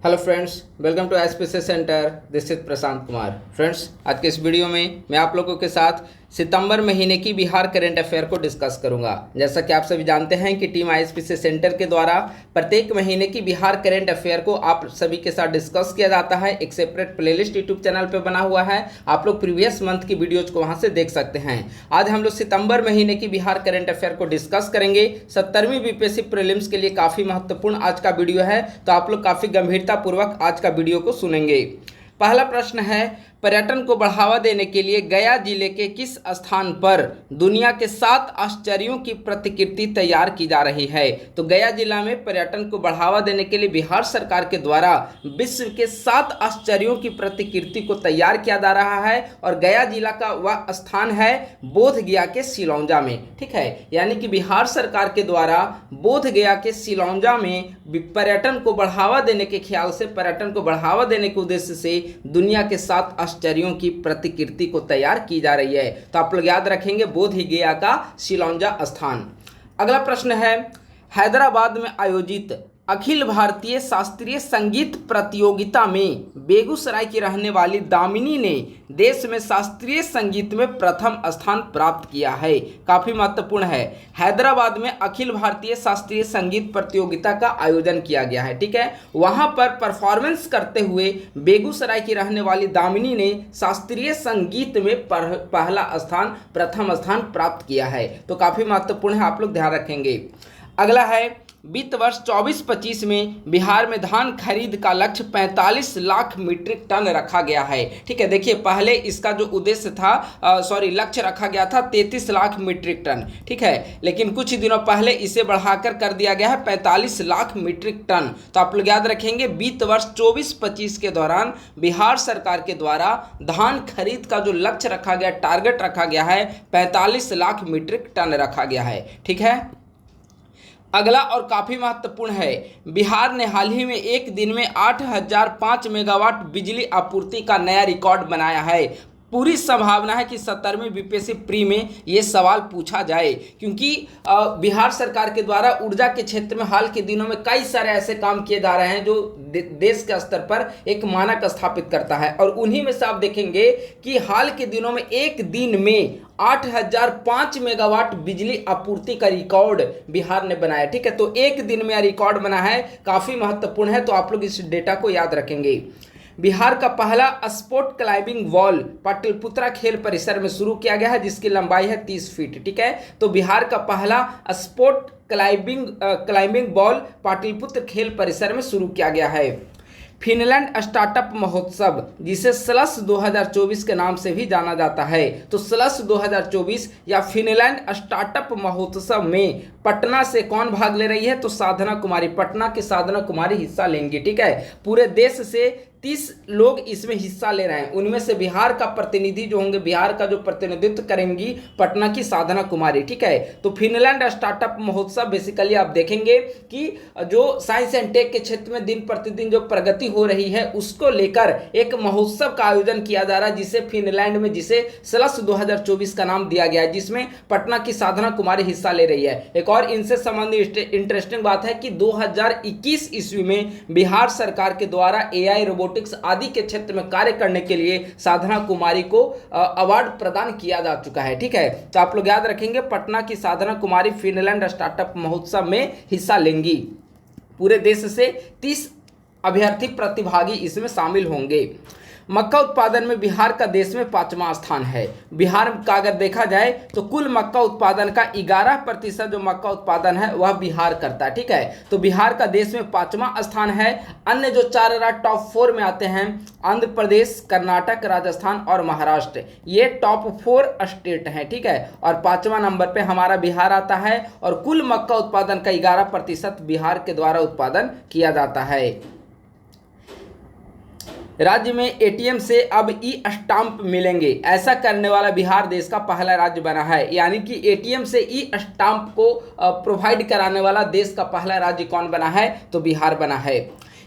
Hello friends, welcome to SPC centre. This is Prashant Kumar. Friends, आज के इस वीडियो में मैं आप लोगों के साथ सितंबर महीने की बिहार करंट अफेयर को डिस्कस करूंगा। जैसा कि आप सभी जानते हैं कि टीम आईएसपीसी सेंटर के द्वारा प्रत्येक महीने की बिहार करंट अफेयर को आप सभी के साथ डिस्कस किया जाता है। एक सेपरेट प्लेलिस्ट यूट्यूब चैनल पर बना हुआ है, आप लोग प्रीवियस मंथ की वीडियोज को वहां से देख सकते हैं। आज हम लोग सितंबर महीने की बिहार करंट अफेयर को डिस्कस करेंगे। 70वीं बीपीएससी प्रीलिम्स के लिए काफ़ी महत्वपूर्ण आज का वीडियो है, तो आप लोग काफ़ी गंभीरता पूर्वक आज का वीडियो को सुनेंगे। पहला प्रश्न है, पर्यटन को बढ़ावा देने के लिए गया जिले के किस स्थान पर दुनिया के 7 आश्चर्यों की प्रतिकृति तैयार की जा रही है? तो गया जिला में पर्यटन को बढ़ावा देने के लिए बिहार सरकार के द्वारा विश्व के 7 आश्चर्यों की प्रतिकृति को तैयार किया जा रहा है और गया जिला का वह स्थान है बोध गया के सिलौंजा में। ठीक है, यानी कि बिहार सरकार के द्वारा बोध गया के सिलौंजा में पर्यटन को बढ़ावा देने के ख्याल से, पर्यटन को बढ़ावा देने के उद्देश्य से दुनिया के 7 आश्चर्यों की प्रतिकृति को तैयार की जा रही है। तो आप लोग याद रखेंगे बोध गया का सिलौंजा स्थान। अगला प्रश्न है, हैदराबाद में आयोजित अखिल भारतीय शास्त्रीय संगीत प्रतियोगिता में बेगूसराय की रहने वाली दामिनी ने देश में शास्त्रीय संगीत में प्रथम स्थान प्राप्त किया है। काफ़ी महत्वपूर्ण है। हैदराबाद में अखिल भारतीय शास्त्रीय संगीत प्रतियोगिता का आयोजन किया गया है। ठीक है, वहां पर परफॉर्मेंस करते हुए बेगूसराय की रहने वाली दामिनी ने शास्त्रीय संगीत में पहला स्थान, प्रथम स्थान प्राप्त किया है। तो काफ़ी महत्वपूर्ण है, आप लोग ध्यान रखेंगे। अगला है, वित्त वर्ष 24-25 में बिहार में धान खरीद का लक्ष्य 45 लाख मीट्रिक टन रखा गया है। ठीक है, देखिए पहले इसका जो उद्देश्य था, लक्ष्य रखा गया था 33 लाख मीट्रिक टन। ठीक है, लेकिन कुछ दिनों पहले इसे बढ़ाकर कर दिया गया है 45 लाख मीट्रिक टन। तो आप लोग याद रखेंगे वित्त वर्ष 24-25 के दौरान बिहार सरकार के द्वारा धान खरीद का जो लक्ष्य रखा गया, टारगेट रखा गया है 45 लाख मीट्रिक टन रखा गया है। ठीक है, अगला और काफ़ी महत्वपूर्ण है, बिहार ने हाल ही में एक दिन में 8005 मेगावाट बिजली आपूर्ति का नया रिकॉर्ड बनाया है। पूरी संभावना है कि 70वीं बीपीएससी प्री में ये सवाल पूछा जाए, क्योंकि बिहार सरकार के द्वारा ऊर्जा के क्षेत्र में हाल के दिनों में कई सारे ऐसे काम किए जा रहे हैं जो देश के स्तर पर एक मानक स्थापित करता है। और उन्हीं में से आप देखेंगे कि हाल के दिनों में एक दिन में 8005 मेगावाट बिजली आपूर्ति का रिकॉर्ड बिहार ने बनाया। ठीक है, तो एक दिन में यह रिकॉर्ड बना है, काफ़ी महत्वपूर्ण है। तो आप लोग इस डेटा को याद रखेंगे। बिहार का पहला स्पोर्ट क्लाइंबिंग वॉल पाटलिपुत्रा खेल परिसर में शुरू किया गया है, जिसकी लंबाई है 30 फीट। ठीक है, तो बिहार का पहला स्पोर्ट क्लाइंबिंग वॉल पाटलिपुत्र खेल परिसर में शुरू किया गया है। फिनलैंड स्टार्टअप महोत्सव, जिसे स्लस 2024 के नाम से भी जाना जाता है, तो स्लस 2024 या फिनलैंड स्टार्टअप महोत्सव में पटना से कौन भाग ले रही है? तो साधना कुमारी, पटना की साधना कुमारी हिस्सा लेंगी। ठीक है, पूरे देश से 30 लोग इसमें हिस्सा ले रहे हैं, उनमें से बिहार का प्रतिनिधि जो होंगे, बिहार का जो प्रतिनिधित्व करेंगी पटना की साधना कुमारी। ठीक है, तो फिनलैंड स्टार्टअप महोत्सव बेसिकली आप देखेंगे कि जो साइंस एंड टेक के क्षेत्र में दिन प्रतिदिन जो प्रगति हो रही है उसको लेकर एक महोत्सव का आयोजन किया जा रहा है, जिसे फिनलैंड में, जिसे स्लस 2024 का नाम दिया गया है, जिसमें पटना की साधना कुमारी हिस्सा ले रही है। एक और इनसे संबंधित इंटरेस्टिंग बात है कि 2021 ईस्वी में बिहार सरकार के द्वारा एआई, रोबोटिक्स आदि के क्षेत्र में कार्य करने के लिए साधना कुमारी को अवार्ड प्रदान किया जा चुका है। ठीक है, तो आप लोग याद रखेंगे पटना की साधना कुमारी फिनलैंड स्टार्टअप महोत्सव में हिस्सा लेंगी। पूरे देश से 30 अभ्यर्थी प्रतिभागी इसमें शामिल होंगे। मक्का उत्पादन में बिहार का देश में 5वां स्थान है। बिहार का अगर देखा जाए तो कुल मक्का उत्पादन का 11% जो मक्का उत्पादन है वह बिहार करता है। ठीक है, तो बिहार का देश में 5वां स्थान है। अन्य जो 4 राज्य टॉप 4 में आते हैं, आंध्र प्रदेश, कर्नाटक, राजस्थान और महाराष्ट्र, ये टॉप 4 स्टेट हैं। ठीक है, और 5वां नंबर पे हमारा बिहार आता है और कुल मक्का उत्पादन का 11% बिहार के द्वारा उत्पादन किया जाता है। राज्य में एटीएम से अब ई स्टाम्प मिलेंगे, ऐसा करने वाला बिहार देश का पहला राज्य बना है। यानी कि एटीएम से ई स्टाम्प को प्रोवाइड कराने वाला देश का पहला राज्य कौन बना है? तो बिहार बना है।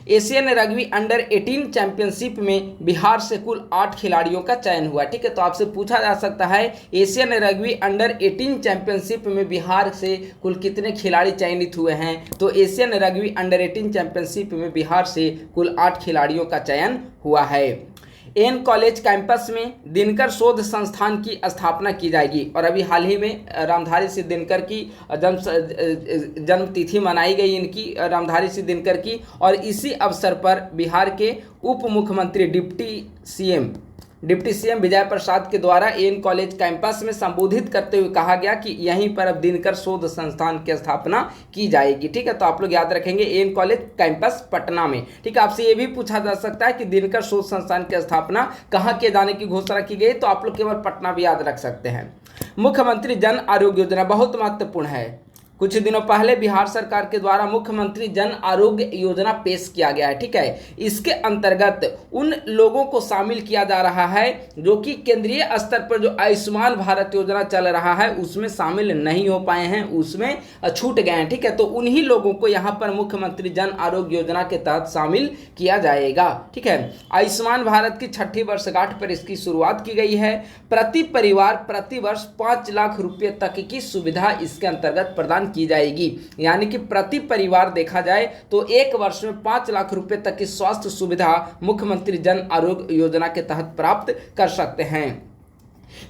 एशियन रग्बी अंडर 18 चैंपियनशिप में बिहार से कुल 8 खिलाड़ियों का चयन हुआ। ठीक है, तो आपसे पूछा जा सकता है एशियन रग्बी अंडर 18 चैंपियनशिप में बिहार से कुल कितने खिलाड़ी चयनित हुए हैं। तो एशियन रग्बी अंडर 18 चैंपियनशिप में बिहार से कुल 8 खिलाड़ियों का चयन हुआ है। एन कॉलेज कैंपस में दिनकर शोध संस्थान की स्थापना की जाएगी। और अभी हाल ही में रामधारी सिंह दिनकर की जन्म तिथि मनाई गई इनकी, रामधारी सिंह दिनकर की। और इसी अवसर पर बिहार के उप मुख्यमंत्री डिप्टी सीएम विजय प्रसाद के द्वारा एन कॉलेज कैंपस में संबोधित करते हुए कहा गया कि यहीं पर अब दिनकर शोध संस्थान की स्थापना की जाएगी। ठीक है, तो आप लोग याद रखेंगे एन कॉलेज कैंपस पटना में। ठीक है, आपसे ये भी पूछा जा सकता है कि दिनकर शोध संस्थान की स्थापना कहाँ किए जाने की घोषणा की गई, तो आप लोग केवल पटना भी याद रख सकते हैं। मुख्यमंत्री जन आरोग्य योजना बहुत महत्वपूर्ण है। कुछ दिनों पहले बिहार सरकार के द्वारा मुख्यमंत्री जन आरोग्य योजना पेश किया गया है। ठीक है, इसके अंतर्गत उन लोगों को शामिल किया जा रहा है जो कि केंद्रीय स्तर पर जो आयुष्मान भारत योजना चल रहा है उसमें शामिल नहीं हो पाए हैं, उसमें छूट गए हैं। ठीक है, तो उन्हीं लोगों को यहाँ पर मुख्यमंत्री जन आरोग्य योजना के तहत शामिल किया जाएगा। ठीक है, आयुष्मान भारत की 6ठी वर्षगांठ पर इसकी शुरुआत की गई है। प्रति परिवार प्रति वर्ष 5 लाख रुपये तक की सुविधा इसके अंतर्गत प्रदान की जाएगी। यानी कि प्रति परिवार देखा जाए तो एक वर्ष में 5 लाख रुपए तक की स्वास्थ्य सुविधा मुख्यमंत्री जन आरोग्य योजना के तहत प्राप्त कर सकते हैं।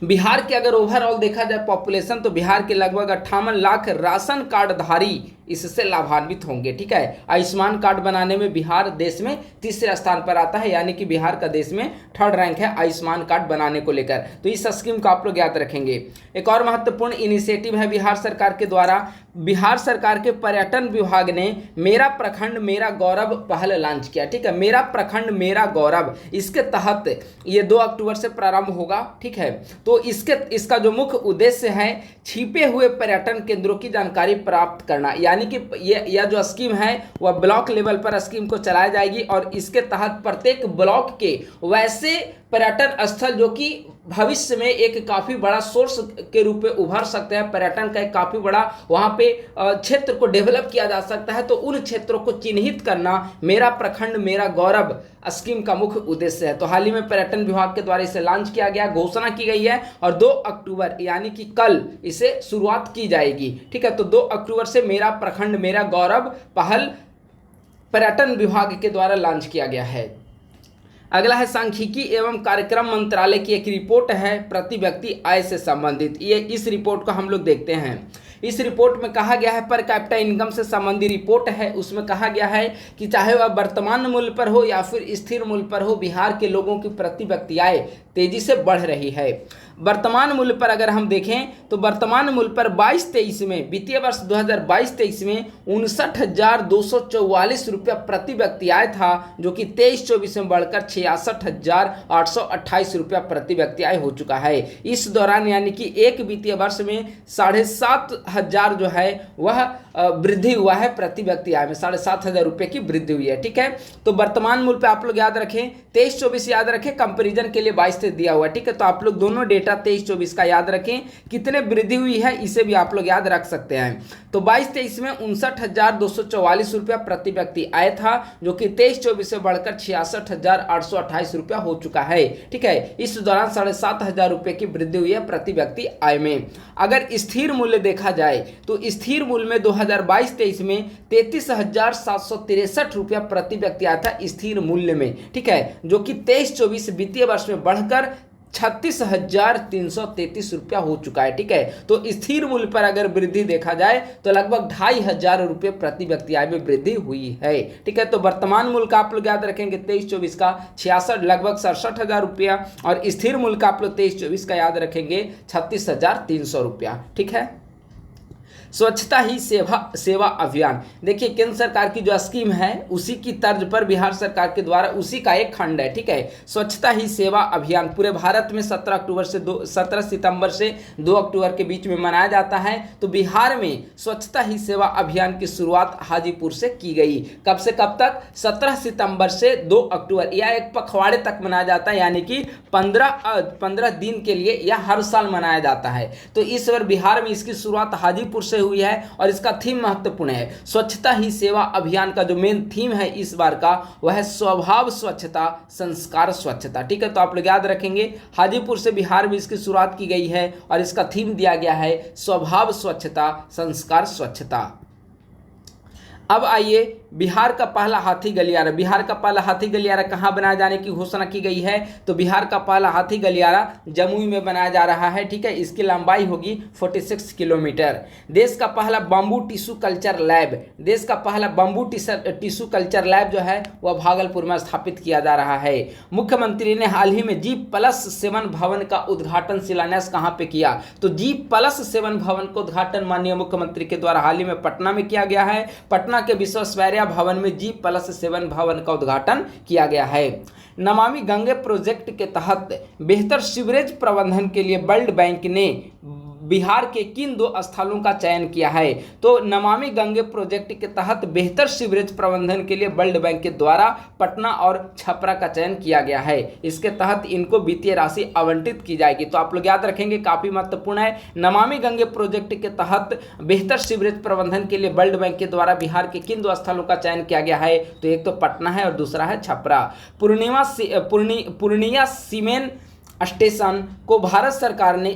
बिहार के अगर ओवरऑल देखा जाए पॉपुलेशन, तो बिहार के लगभग 58 लाख राशन कार्ड धारी इससे लाभान्वित होंगे। ठीक है, आयुष्मान कार्ड बनाने में बिहार देश में तीसरे स्थान पर आता है, यानी कि बिहार का देश में 3rd रैंक है आयुष्मान कार्ड बनाने को लेकर। तो इस स्कीम को आप लोग याद रखेंगे। एक और महत्वपूर्ण इनिशिएटिव है बिहार सरकार के द्वारा, बिहार सरकार के पर्यटन विभाग ने मेरा प्रखंड मेरा गौरव पहल लॉन्च किया। ठीक है, मेरा प्रखंड मेरा गौरव, इसके तहत ये 2 अक्टूबर से प्रारंभ होगा। ठीक है, तो इसका जो मुख्य उद्देश्य है छिपे हुए पर्यटन केंद्रों की जानकारी प्राप्त करना। यानी कि यह जो स्कीम है वह ब्लॉक लेवल पर स्कीम को चलाई जाएगी और इसके तहत प्रत्येक ब्लॉक के वैसे पर्यटन स्थल जो कि भविष्य में एक काफ़ी बड़ा सोर्स के रूप में उभर सकते हैं, पर्यटन का एक काफ़ी बड़ा वहाँ पे क्षेत्र को डेवलप किया जा सकता है, तो उन क्षेत्रों को चिन्हित करना मेरा प्रखंड मेरा गौरव स्कीम का मुख्य उद्देश्य है। तो हाल ही में पर्यटन विभाग के द्वारा इसे लॉन्च किया गया, घोषणा की गई है और 2 अक्टूबर यानी कि कल इसे शुरुआत की जाएगी। ठीक है, तो 2 अक्टूबर से मेरा प्रखंड मेरा गौरव पहल पर्यटन विभाग के द्वारा लॉन्च किया गया है। अगला है सांख्यिकी एवं कार्यक्रम मंत्रालय की एक रिपोर्ट है प्रति व्यक्ति आय से संबंधित। ये इस रिपोर्ट को हम लोग देखते हैं। इस रिपोर्ट में कहा गया है पर कैपिटा इनकम से संबंधी रिपोर्ट है, उसमें कहा गया है कि चाहे वह वर्तमान मूल्य पर हो या फिर स्थिर मूल्य पर हो, बिहार के लोगों की प्रति व्यक्ति आय तेजी से बढ़ रही है। वर्तमान मूल्य पर अगर हम देखें तो वर्तमान मूल्य पर 22-23 में वित्तीय वर्ष 2022-23 में 59,244 रुपया प्रति व्यक्ति आय था, जो कि 23-24 में बढ़कर 66,828 रुपया प्रति व्यक्ति आय हो चुका है। इस दौरान यानी कि एक वित्तीय वर्ष में 7,500 जो है वह वृद्धि हुआ है, प्रति व्यक्ति आय में 7,500 रुपये की वृद्धि हुई है। ठीक है, तो वर्तमान मूल्य पे आप लोग याद रखें, 23-24 याद रखें, कंपेरिजन के लिए 22 दिया हुआ है। ठीक है, तो आप लोग दोनों डेटा 23-24 का याद रखें, कितने वृद्धि हुई है इसे भी आप लोग याद रख सकते हैं। तो 22-23 में 59,244 रुपया प्रति व्यक्ति आय था, जो कि 23-24 से बढ़कर 66,828 रुपया हो चुका है। ठीक है, इस दौरान 7,500 रुपये की वृद्धि हुई है प्रति व्यक्ति आय में। अगर स्थिर मूल्य देखा जाए तो स्थिर मूल्य में 2022-23 में 33,763 रुपया प्रति व्यक्ति आया था स्थिर मूल्य में। ठीक है, जो कि 23-24 वित्तीय वर्ष में बढ़कर 36,333 रुपया हो चुका है। ठीक है, तो स्थिर मूल्य पर अगर वृद्धि देखा जाए तो लगभग 2,500 रुपये प्रति व्यक्ति आय में वृद्धि हुई है। ठीक है, तो वर्तमान मूल्य का आप लोग याद रखेंगे 23-24 का 66 लगभग 67,000 रुपया और स्थिर मूल्य का आप लोग 23-24 का याद रखेंगे 36,300 रुपया। ठीक है, स्वच्छता ही सेवा अभियान, देखिए केंद्र सरकार की जो स्कीम है उसी की तर्ज पर बिहार सरकार के द्वारा उसी का एक खंड है। ठीक है, स्वच्छता ही सेवा अभियान पूरे भारत में 17 सितंबर से 2 अक्टूबर के बीच में मनाया जाता है। तो बिहार में स्वच्छता ही सेवा अभियान की शुरुआत हाजीपुर से की गई। कब से कब तक? 17 सितंबर से 2 अक्टूबर, यह एक पखवाड़े तक मनाया जाता है, यानी कि 15 दिन के लिए यह हर साल मनाया जाता है। तो इस बार बिहार में इसकी शुरुआत हाजीपुर से से हुई है और इसका थीम महत्वपूर्ण है। स्वच्छता ही सेवा अभियान का जो मेन थीम है इस बार का वह है स्वभाव स्वच्छता संस्कार स्वच्छता। ठीक है, तो आप लोग याद रखेंगे हाजीपुर से बिहार में इसकी शुरुआत की गई है और इसका थीम दिया गया है स्वभाव स्वच्छता संस्कार स्वच्छता। अब आइए बिहार का पहला हाथी गलियारा। बिहार का पहला हाथी गलियारा कहाँ बनाए जाने की घोषणा की गई है? तो बिहार का पहला हाथी गलियारा जमुई में बनाया जा रहा है। ठीक है, इसकी लंबाई होगी 46 किलोमीटर। देश का पहला बम्बू टिश्यू कल्चर लैब, देश का पहला बम्बू टिश्यू कल्चर लैब जो है वह भागलपुर में स्थापित किया जा रहा है। मुख्यमंत्री ने हाल ही में G+7 भवन का उद्घाटन शिलान्यास कहाँ पे किया? तो G+7 भवन का उद्घाटन माननीय मुख्यमंत्री के द्वारा हाल ही में पटना में किया गया है। पटना के विश्वेश्वरैया भवन में G+7 भवन का उद्घाटन किया गया है। नमामि गंगे प्रोजेक्ट के तहत बेहतर सीवरेज प्रबंधन के लिए वर्ल्ड बैंक ने बिहार के किन 2 स्थलों का चयन किया है? तो नमामि गंगे प्रोजेक्ट के तहत बेहतर सीवरेज प्रबंधन के लिए वर्ल्ड बैंक के द्वारा पटना और छपरा का चयन किया गया है। इसके तहत इनको वित्तीय राशि आवंटित की जाएगी। तो आप लोग याद रखेंगे, काफी महत्वपूर्ण है। नमामि गंगे प्रोजेक्ट के तहत बेहतर सीवरेज प्रबंधन के लिए वर्ल्ड बैंक के द्वारा बिहार के किन 2 स्थलों का चयन किया गया है? तो एक तो पटना है और दूसरा है छपरा। पूर्णिया सीमेंट स्टेशन को भारत सरकार ने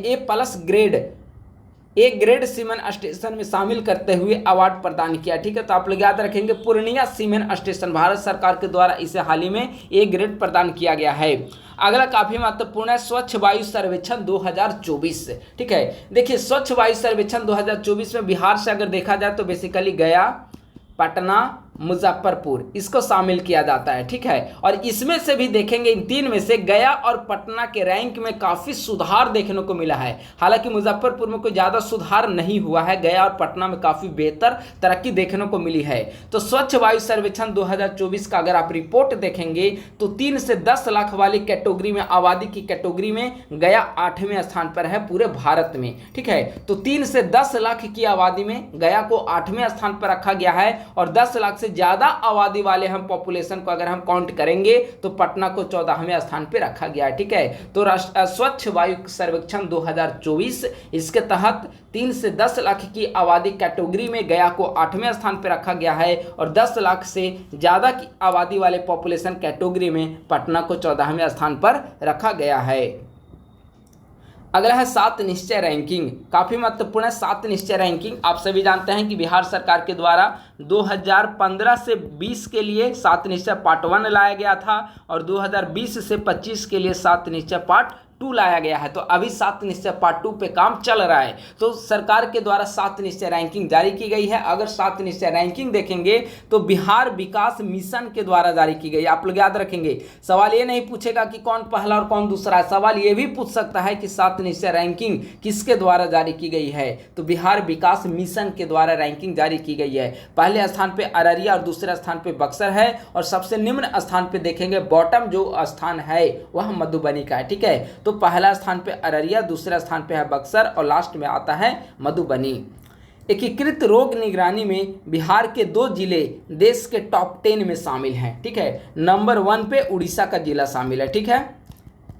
ए ग्रेड सीमेंट स्टेशन में शामिल करते हुए अवार्ड प्रदान किया। ठीक है, तो आप लोग याद रखेंगे पूर्णिया सीमेंट स्टेशन भारत सरकार के द्वारा इसे हाल ही में ए ग्रेड प्रदान किया गया है। अगला काफी महत्वपूर्ण है स्वच्छ वायु सर्वेक्षण 2024। ठीक है, देखिए स्वच्छ वायु सर्वेक्षण 2024 में बिहार से अगर देखा जाए तो बेसिकली गया, पटना, मुजफ्फरपुर इसको शामिल किया जाता है। ठीक है, और इसमें से भी देखेंगे इन 3 में से गया और पटना के रैंक में काफी सुधार देखने को मिला है। हालांकि मुजफ्फरपुर में कोई ज्यादा सुधार नहीं हुआ है, गया और पटना में काफी बेहतर तरक्की देखने को मिली है। तो स्वच्छ वायु सर्वेक्षण 2024 का अगर आप रिपोर्ट देखेंगे तो 3 से 10 लाख वाली कैटेगरी में, आबादी की कैटेगरी में गया 8वें स्थान पर है पूरे भारत में। ठीक है, तो 3 से 10 लाख की आबादी में गया को 8वें स्थान पर रखा गया है और 10 लाख से ज्यादा आबादी वाले हम पॉपुलेशन को अगर हम काउंट करेंगे तो पटना को 14वें स्थान पे रखा गया है। ठीक है, तो स्वच्छ वायु सर्वेक्षण 2024 इसके तहत 3 से 10 लाख की आबादी कैटेगरी में गया को 8वें स्थान पे रखा गया है और 10 लाख से ज्यादा की आबादी वाले पॉपुलेशन कैटेगरी में पटना को 14वें स्थान पर रखा गया है। अगला है 7 निश्चय रैंकिंग, काफी महत्वपूर्ण है 7 निश्चय रैंकिंग। आप सभी जानते हैं कि बिहार सरकार के द्वारा 2015 से 20 के लिए 7 निश्चय पार्ट 1 लाया गया था और 2020 से 25 के लिए 7 निश्चय पार्ट 2 लाया गया है। तो अभी 7 निश्चय पार्ट 2 पे काम चल रहा है। तो सरकार के द्वारा 7 निश्चय रैंकिंग जारी की गई है। अगर 7 निश्चय रैंकिंग देखेंगे तो बिहार विकास मिशन के द्वारा जारी की गई। आप लोग याद रखेंगे, सवाल ये नहीं पूछेगा कि कौन पहला और कौन दूसरा है, सवाल ये भी पूछ सकता है कि 7 निश्चय रैंकिंग किसके द्वारा जारी की गई है। तो बिहार विकास मिशन के द्वारा रैंकिंग जारी की गई है। पहले स्थान पे अररिया और दूसरे स्थान पे बक्सर है और सबसे निम्न स्थान पे देखेंगे बॉटम जो स्थान है वह मधुबनी का है। ठीक है, तो पहला स्थान पे अररिया, दूसरा स्थान पे है बक्सर और लास्ट में आता है मधुबनी। एकीकृत रोग निगरानी में बिहार के 2 जिले देश के टॉप 10 में शामिल हैं। ठीक है, नंबर 1 पे उड़ीसा का जिला शामिल है। ठीक है,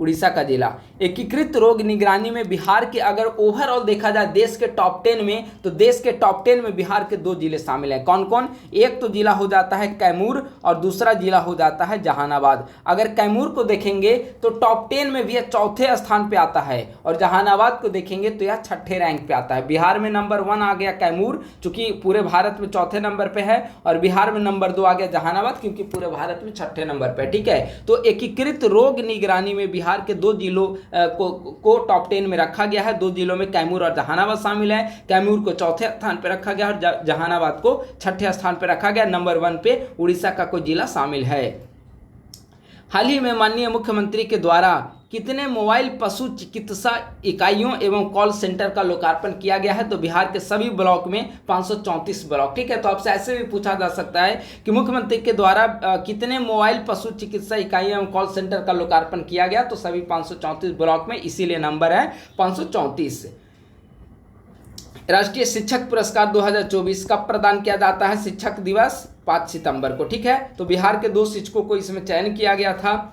उड़ीसा का जिला। एकीकृत रोग निगरानी में बिहार के अगर ओवरऑल देखा जाए देश के टॉप 10 में, तो देश के टॉप 10 में बिहार के 2 जिले शामिल हैं। कौन कौन? एक तो जिला हो जाता है कैमूर और दूसरा जिला हो जाता है जहानाबाद। अगर कैमूर को देखेंगे तो टॉप 10 में भी यह 4थे स्थान पे आता है और जहानाबाद को देखेंगे तो यह 6ठे रैंक पे आता है। बिहार में नंबर 1 आ गया कैमूर, चूंकि पूरे भारत में 4थे नंबर पे है, और बिहार में नंबर 2 आ गया जहानाबाद, क्योंकि पूरे भारत में 6ठे नंबर पे। ठीक है, तो एकीकृत रोग निगरानी में बिहार के 2 जिलों को टॉप 10 में रखा गया है। 2 जिलों में कैमूर और जहानाबाद शामिल है। कैमूर को 4थे स्थान पर रखा गया और जहानाबाद को 6ठे स्थान पर रखा गया। नंबर 1 पे उड़ीसा का कोई जिला शामिल है। हाल ही में माननीय मुख्यमंत्री के द्वारा कितने मोबाइल पशु चिकित्सा इकाइयों एवं कॉल सेंटर का लोकार्पण किया गया है? तो बिहार के सभी ब्लॉक में 534 ब्लॉक। ठीक है, तो आपसे ऐसे भी पूछा जा सकता है कि मुख्यमंत्री के द्वारा कितने मोबाइल पशु चिकित्सा इकाइयों एवं कॉल सेंटर का लोकार्पण किया गया? तो सभी 534 ब्लॉक में, इसीलिए नंबर है 534। राष्ट्रीय शिक्षक पुरस्कार 2024 कब प्रदान किया जाता है? शिक्षक दिवस 5 सितंबर को। ठीक है, तो बिहार के 2 शिक्षकों को इसमें चयन किया गया था।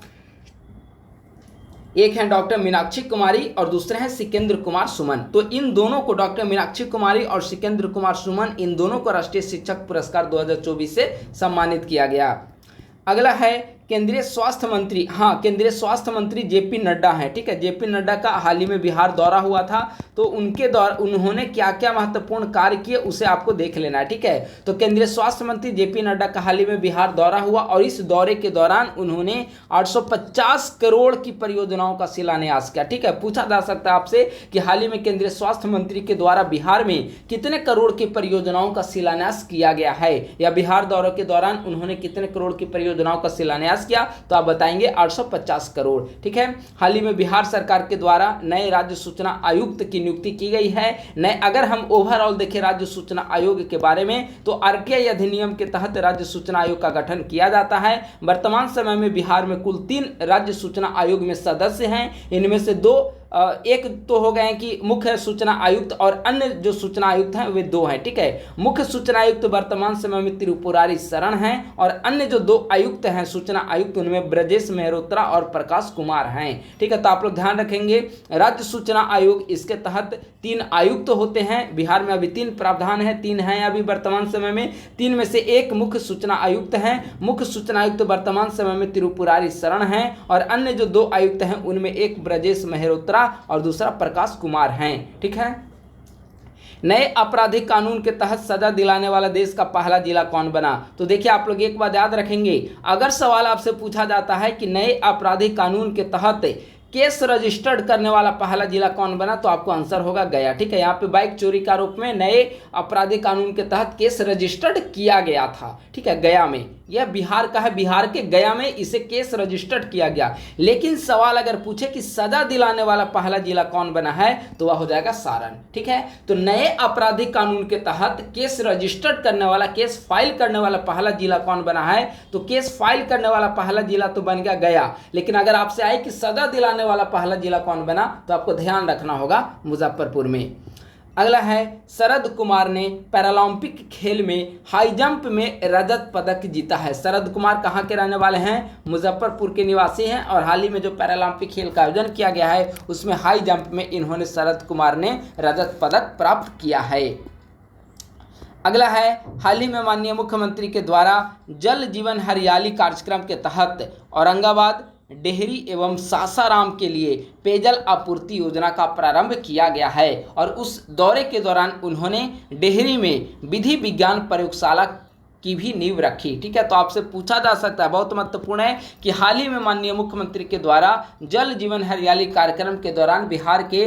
एक हैं डॉक्टर मीनाक्षी कुमारी और दूसरे हैं सिकेंद्र कुमार सुमन। तो इन दोनों को, डॉक्टर मीनाक्षी कुमारी और सिकेंद्र कुमार सुमन, इन दोनों को राष्ट्रीय शिक्षक पुरस्कार 2024 से सम्मानित किया गया। अगला है केंद्रीय स्वास्थ्य मंत्री। हाँ, केंद्रीय स्वास्थ्य मंत्री जेपी नड्डा हैं, ठीक है। जेपी नड्डा का हाल ही में बिहार दौरा हुआ था, तो उनके दौर उन्होंने क्या क्या महत्वपूर्ण कार्य किए उसे आपको देख लेना है, ठीक है। तो केंद्रीय स्वास्थ्य मंत्री जेपी नड्डा का हाल ही में बिहार दौरा हुआ और इस दौरे के दौरान उन्होंने 850 करोड़ की परियोजनाओं का शिलान्यास किया, ठीक है। पूछा जा सकता है आपसे कि हाल ही में केंद्रीय स्वास्थ्य मंत्री के द्वारा बिहार में कितने करोड़ की परियोजनाओं का शिलान्यास किया गया है, या बिहार दौरे के दौरान उन्होंने कितने करोड़ की परियोजनाओं का शिलान्यास किया, तो आप बताएंगे 850 करोड़, ठीक है। हाल ही में बिहार सरकार के द्वारा नए राज्य सूचना आयुक्त की नियुक्ति की गई है। नए, अगर हम ओवरऑल देखें राज्य सूचना आयोग के बारे में, तो आरटीआई अधिनियम के तहत राज्य सूचना आयोग का गठन किया जाता है। वर्तमान समय में बिहार में कुल 3 राज्य सूचना आयोग में सदस्य हैं। इनमें से 2, एक तो हो गए कि मुख्य सूचना आयुक्त, और अन्य जो सूचना आयुक्त हैं वे 2 हैं, ठीक है। मुख्य सूचना आयुक्त वर्तमान समय में त्रिपुरारी शरण हैं, और अन्य जो 2 आयुक्त हैं सूचना आयुक्त, उनमें ब्रजेश मेहरोत्रा और प्रकाश कुमार हैं, ठीक है। तो आप लोग ध्यान रखेंगे, राज्य सूचना आयोग, इसके तहत 3 आयुक्त होते हैं। बिहार में अभी 3 प्रावधान है, 3 हैं अभी वर्तमान समय में। 3 में से एक मुख्य सूचना आयुक्त हैं। मुख्य सूचना आयुक्त वर्तमान समय में त्रिपुरारी शरण हैं, और अन्य जो 2 आयुक्त हैं उनमें एक ब्रजेश मेहरोत्रा और दूसरा प्रकाश कुमार हैं, ठीक है। नए आपराधिक कानून के तहत सजा दिलाने वाला देश का पहला जिला कौन बना? तो देखिए, आप लोग एक बात याद रखेंगे, अगर सवाल आपसे पूछा जाता है कि नए आपराधिक कानून के तहत केस रजिस्टर्ड करने वाला पहला जिला कौन बना, तो आपको आंसर होगा गया, ठीक है। यहाँ पे बाइक चोरी का आरोप में नए आपराधिक कानून के तहत केस रजिस्टर्ड किया गया था, ठीक है, गया में। यह बिहार का है, बिहार के गया में इसे केस रजिस्टर्ड किया गया। लेकिन सवाल अगर पूछे कि सजा दिलाने वाला पहला जिला कौन बना है, तो वह हो जाएगा सारण, ठीक है। तो नए आपराधिक कानून के तहत केस रजिस्टर्ड करने वाला, केस फाइल करने वाला पहला जिला कौन बना है, तो केस फाइल करने वाला पहला जिला तो बन गया गया। लेकिन अगर आपसे आए कि सजा दिलाने वाला पहला जिला कौन बना, तो आपको ध्यान रखना होगा मुजफ्फरपुर में। अगला है शरद कुमार ने पैरालंपिक खेल में हाई जंप में रजत पदक जीता है। शरद कुमार कहाँ के रहने वाले हैं? मुजफ्फरपुर के निवासी हैं, और हाल ही में जो पैरालंपिक खेल का आयोजन किया गया है उसमें हाई जंप में इन्होंने, शरद कुमार ने रजत पदक प्राप्त किया है। अगला है, हाल ही में माननीय मुख्यमंत्री के द्वारा जल जीवन हरियाली कार्यक्रम के तहत औरंगाबाद, डेहरी एवं सासाराम के लिए पेयजल आपूर्ति योजना का प्रारंभ किया गया है, और उस दौरे के दौरान उन्होंने डेहरी में विधि विज्ञान प्रयोगशाला की भी नींव रखी, ठीक है। तो आपसे पूछा जा सकता है, बहुत महत्वपूर्ण है, कि हाल ही में माननीय मुख्यमंत्री के द्वारा जल जीवन हरियाली कार्यक्रम के दौरान बिहार के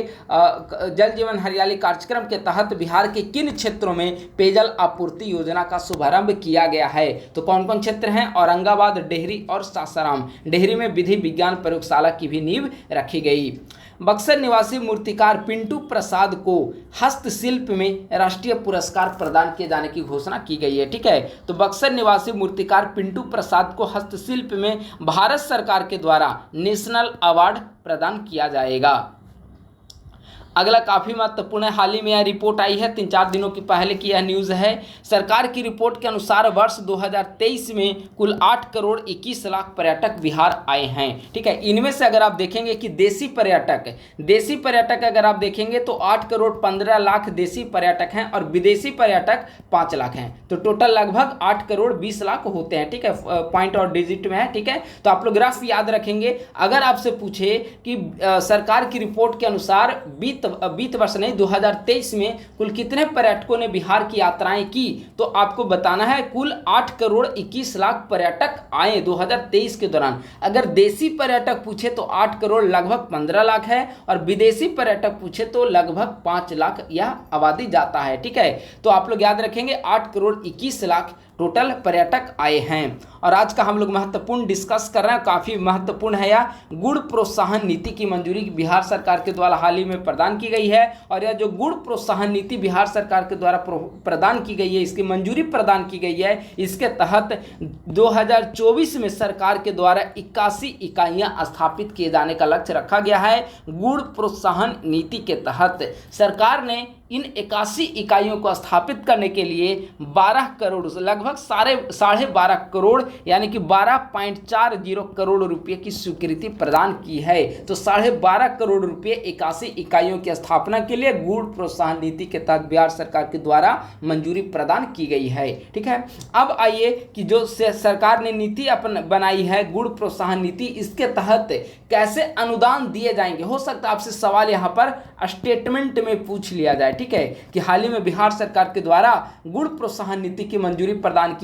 जल जीवन हरियाली कार्यक्रम के तहत बिहार के किन क्षेत्रों में पेयजल आपूर्ति योजना का शुभारंभ किया गया है? तो कौन कौन क्षेत्र हैं? औरंगाबाद, डेहरी और सासाराम। डेहरी में विधि विज्ञान प्रयोगशाला की भी नींव रखी गई। बक्सर निवासी मूर्तिकार पिंटू प्रसाद को हस्तशिल्प में राष्ट्रीय पुरस्कार प्रदान किए जाने की घोषणा की गई है, ठीक है। तो बक्सर निवासी मूर्तिकार पिंटू प्रसाद को हस्तशिल्प में भारत सरकार के द्वारा नेशनल अवार्ड प्रदान किया जाएगा। अगला काफ़ी महत्वपूर्ण है, हाल ही में यह रिपोर्ट आई है, 3-4 दिनों की पहले की यह न्यूज़ है। सरकार की रिपोर्ट के अनुसार वर्ष 2023 में कुल 8 करोड़ 21 लाख पर्यटक बिहार आए हैं, ठीक है। इनमें से अगर आप देखेंगे कि देसी पर्यटक अगर आप देखेंगे तो 8 करोड़ 15 लाख देसी पर्यटक हैं, और विदेशी पर्यटक 5 लाख हैं। तो टोटल लगभग 8 करोड़ 20 लाख होते हैं, ठीक है। पॉइंट और डिजिट में है, ठीक है। तो आप लोग ग्राफ याद रखेंगे। अगर आपसे पूछे कि सरकार की रिपोर्ट के अनुसार बीत वर्ष नहीं 2023 में कुल कितने पर्यटकों ने बिहार की यात्राएं की, तो आपको बताना है कुल 8 करोड़ 21 लाख पर्यटक आए 2023 के दौरान। अगर देसी पर्यटक पूछे तो 8 करोड़ लगभग 15 लाख है, और विदेशी पर्यटक पूछे तो लगभग 5 लाख यह आबादी जाता है, ठीक है। तो आप लोग याद रखेंगे 8 करोड़ 21 लाख टोटल पर्यटक आए हैं। और आज का हम लोग महत्वपूर्ण डिस्कस कर रहे हैं, काफ़ी महत्वपूर्ण है यह, गुड़ प्रोत्साहन नीति की मंजूरी बिहार सरकार के द्वारा हाल ही में प्रदान की गई है। और यह जो गुड़ प्रोत्साहन नीति बिहार सरकार के द्वारा प्रदान की गई है, इसकी मंजूरी प्रदान की गई है। इसके तहत 2024 में सरकार के द्वारा 81 इकाइयाँ स्थापित किए जाने का लक्ष्य रखा गया है। गुड़ प्रोत्साहन नीति के तहत सरकार ने इन 81 इकाइयों को स्थापित करने के लिए 12 करोड़ लगभग 12.5 करोड़ यानी कि 12.40 करोड़ रुपए की स्वीकृति प्रदान की है। तो 12.5 करोड़ रुपए 81 इकाइयों की स्थापना के लिए गुड़ प्रोत्साहन नीति के तहत बिहार सरकार के द्वारा मंजूरी प्रदान की गई है। ठीक है, अब आइए कि जो सरकार ने नीति अपन बनाई है गुड़ प्रोत्साहन नीति, इसके तहत कैसे अनुदान दिए जाएंगे। हो सकता है आपसे सवाल यहाँ पर स्टेटमेंट में पूछ लिया जाए। ठीक है, कि हाल ही में बिहार सरकार के द्वारा गुड़ प्रोत्साहन नीति की मंजूरी प्रदान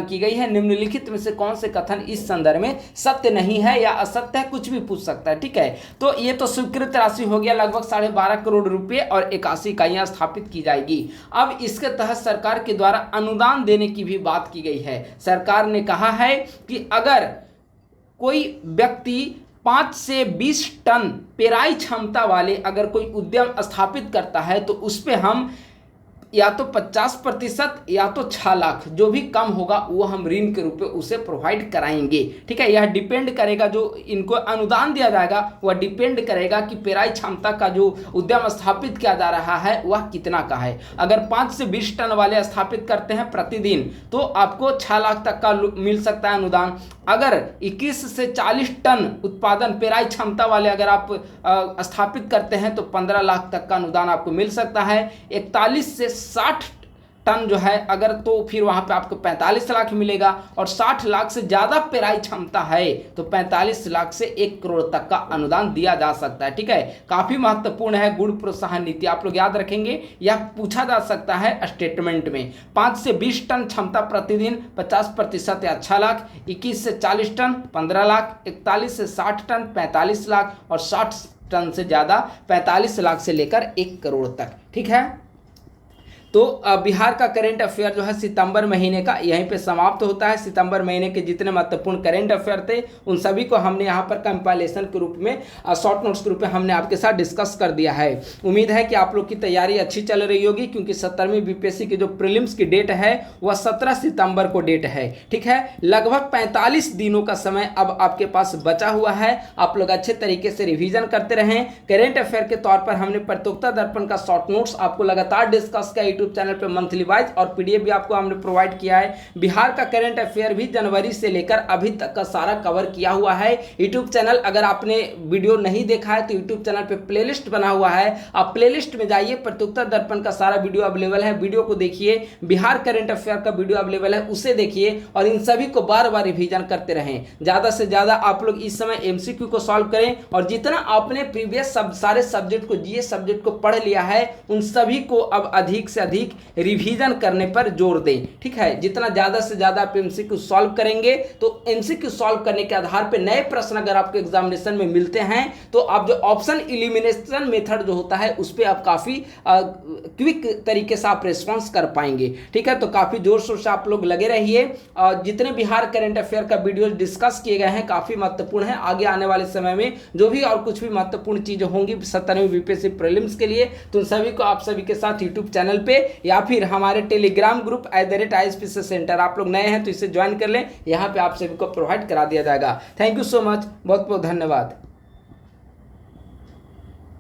की गई है, निम्नलिखित में से कौन से कथन इस संदर्भ में सत्य नहीं है या असत्य है, कुछ भी पूछ सकता है। ठीक है, तो ये तो स्वीकृत राशि हो गया लगभग 12.5 करोड़ रुपए और 81 इकाइयां स्थापित की जाएगी। अब इसके तहत सरकार के द्वारा अनुदान देने की भी बात की गई है। सरकार ने कहा है कि अगर कोई व्यक्ति 5 से 20 टन पेराई क्षमता वाले अगर कोई उद्यम स्थापित करता है तो उस पर हम या तो 50% या तो 6 लाख, जो भी कम होगा वो हम ऋण के रूप में उसे प्रोवाइड कराएंगे। ठीक है, यह डिपेंड करेगा, जो इनको अनुदान दिया जाएगा वह डिपेंड करेगा कि पेराई क्षमता का जो उद्यम स्थापित किया जा रहा है वह कितना का है। अगर 5 से 20 टन वाले स्थापित करते हैं प्रतिदिन तो आपको 6 लाख तक का मिल सकता है अनुदान। अगर 21 से 40 टन उत्पादन पेराई क्षमता वाले अगर आप स्थापित करते हैं तो 15 लाख तक का अनुदान आपको मिल सकता है। 41 से 60 टन जो है अगर, तो फिर वहाँ पे आपको 45 लाख मिलेगा। और 60 लाख से ज़्यादा पेराई क्षमता है तो 45 लाख से 1 करोड़ तक का अनुदान दिया जा सकता है। ठीक है, काफ़ी महत्वपूर्ण है गुड़ प्रोत्साहन नीति, आप लोग याद रखेंगे, यह पूछा जा सकता है स्टेटमेंट में। 5 से 20 टन क्षमता प्रतिदिन 50% या 6 लाख, 21 से 40 टन 15 लाख, 41 से 60 टन 45 लाख और 60 टन से ज़्यादा 45 लाख से लेकर 1 करोड़ तक। ठीक है, तो बिहार का करेंट अफेयर जो है सितंबर महीने का यहीं पे समाप्त होता है। सितंबर महीने के जितने महत्वपूर्ण करेंट अफेयर थे उन सभी को हमने यहाँ पर कंपाइलेशन के रूप में, शॉर्ट नोट्स के रूप में हमने आपके साथ डिस्कस कर दिया है। उम्मीद है कि आप लोग की तैयारी अच्छी चल रही होगी, क्योंकि 17वीं बीपीएससी की जो प्रीलिम्स की डेट है वह 17 सितंबर को डेट है। ठीक है, लगभग 45 दिनों का समय अब आपके पास बचा हुआ है। आप लोग अच्छे तरीके से रिविजन करते रहें। करेंट अफेयर के तौर पर हमने प्रतियोगिता दर्पण का शॉर्ट नोट्स आपको लगातार डिस्कस किया यूट्यूब चैनल पे मंथली वाइज, और पीडीएफ भी आपको हमने प्रोवाइड किया है। बिहार का करंट अफेयर भी जनवरी से लेकर अभी तक का सारा कवर किया हुआ है। यूट्यूब चैनल, अगर आपने वीडियो नहीं देखा है तो यूट्यूब चैनल पे प्लेलिस्ट बना हुआ है, आप प्लेलिस्ट में जाइए, प्रतियोगिता दर्पण का सारा वीडियो अवेलेबल है, वीडियो को देखिए। बिहार करंट अफेयर का वीडियो अवेलेबल है, उसे देखिए और इन सभी को बार बार रिवीजन करते रहें। ज़्यादा से ज़्यादा आप लोग इस समय एमसीक्यू को सॉल्व करें, और जितना आपने प्रीवियस सारे सब्जेक्ट को, जीएस सब्जेक्ट को पढ़ लिया है, उन सभी को अब अधिक से अधिक रिवीजन करने पर जोर दें। ठीक है, जितना ज़्यादा से ज़्यादा आप एमसीक्यू सॉल्व करेंगे तो एमसीक्यू सॉल्व करने के आधार पर नए प्रश्न अगर आपको एग्जामिनेशन में मिलते हैं तो आप जो ऑप्शन इलिमिनेशन मेथड जो होता है उस पर आप काफ़ी क्विक तरीके से आप रिस्पॉन्स कर पाएंगे। ठीक है, तो काफ़ी जोर शोर से आप लोग लगे रहिए। जितने बिहार करंट अफेयर का वीडियो डिस्कस किए गए हैं काफ़ी महत्वपूर्ण है। आगे आने वाले समय में जो भी और कुछ भी महत्वपूर्ण चीज़ें होंगी 17वीं बीपीएससी प्रीलिम्स के लिए, तो उन सभी को आप सभी के साथ यूट्यूब चैनल पे या फिर हमारे टेलीग्राम ग्रुप @ISPC सेंटर, आप लोग नए हैं तो इसे ज्वाइन कर लें, यहाँ पे आप सभी को प्रोवाइड करा दिया जाएगा। थैंक यू सो मच, बहुत बहुत धन्यवाद।